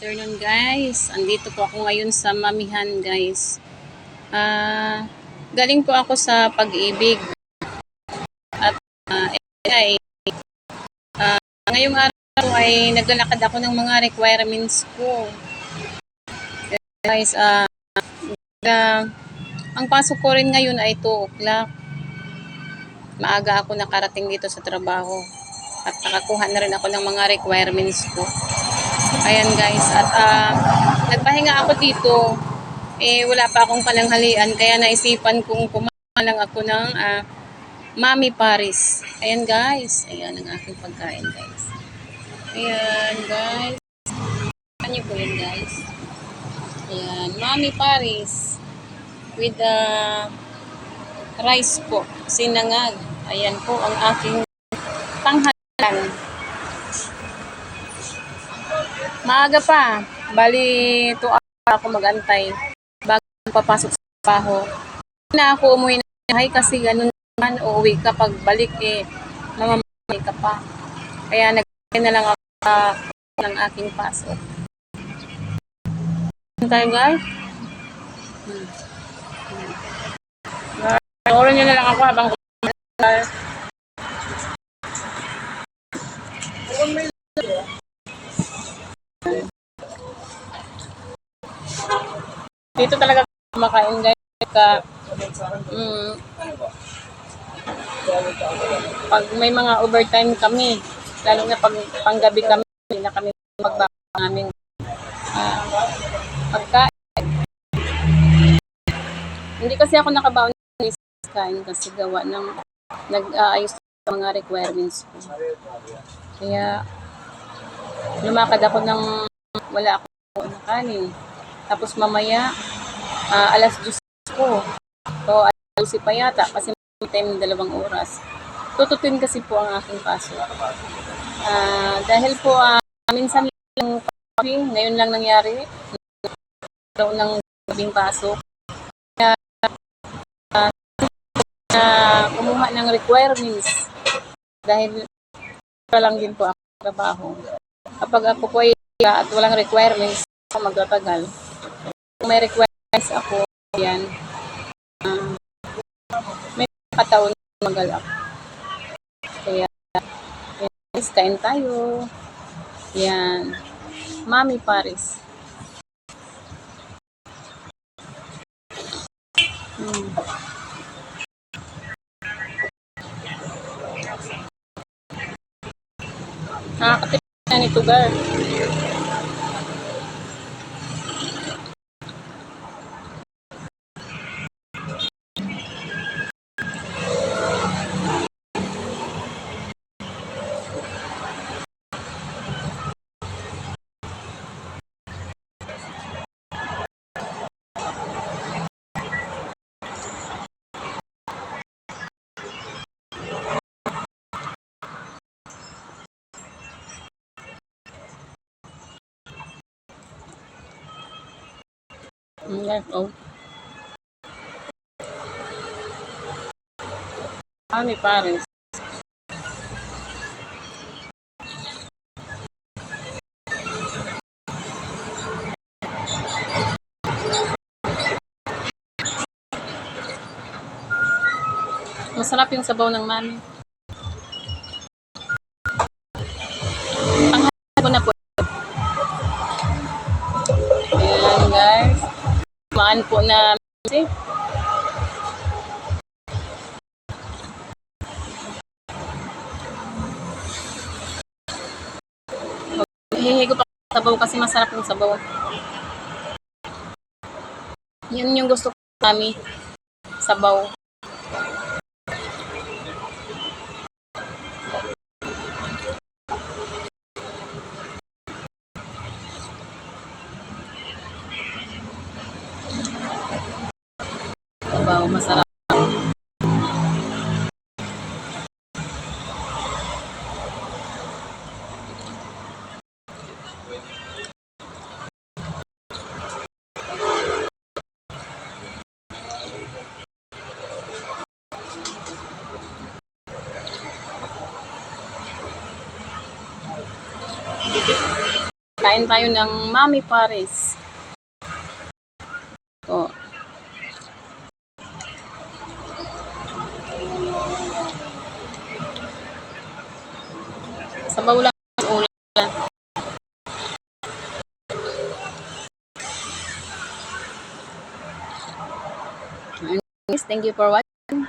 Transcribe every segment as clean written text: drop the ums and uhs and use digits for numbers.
Afternoon guys, andito po ako ngayon sa Mamihan guys. Galing po ako sa Pag-ibig at ay, ngayong araw ay naglalakad ako ng mga requirements ko. Guys, ang pasok ko rin ngayon ay 2 o'clock. Maaga ako nakarating dito sa trabaho at nakakuha na rin ako ng mga requirements ko. Ayan guys, at nagpahinga ako dito. Wala pa akong pananghalian kaya naisipan kong kumain lang ako ng Mami Paris. Ayan guys, ayan ang aking pagkain guys. Ayan guys. Ano po yan guys? Ayan, Mami Paris with rice po, sinangag. Ayan po ang aking tanghalan. Maaga pa, bali 2 hours ako magantay bago papasok sa trabaho. Na ako umuwi ng bahay kasi ganun naman, uuwi ka pag balik mamamay ka pa. Kaya nag-try na lang ako ng aking pasok. Tayo guys. Oran nyo na lang ako habang kumain. Dito talaga kumakain guys pag may mga overtime kami, lalo na pag panggabi kami, hindi na kami magbaka namin pagkain. Hindi kasi ako nakabaon ng kain kasi gawa ng nag-aayos ng mga requirements ko. Kaya lumakad ako ng wala ako na kanin. Tapos mamaya alas 10 ko. So alas 12 pa yata kasi may time ng 2 oras. Tututin kasi po ang aking pasok. Dahil po minsan lang ngayon lang nangyari ng gabing pasok. Kaya kumuha ng requirements dahil lang din po ang trabaho. Kapag ako po at walang requirements, ako magtatagal. Kung may requirements ako, yan, may kataon magalak. Kaya, guys, kain tayo. Yan. Mami Paris. Nakakatipid na nito, girl. Oh. Mami Paris. Masarap yung sabaw ng mami. Panghalan ko na po. Ayan guys. Maan po na hihigo pa sabaw kasi masarap yung sabaw. Yun yung gusto ko mami. Sabaw. Sabaw, masarap. Kain tayo ng Mami Paris. Po. Sabaw lang ang ulam. Thank you for watching.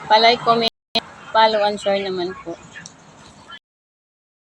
Pa-like, comment, follow, and share naman po.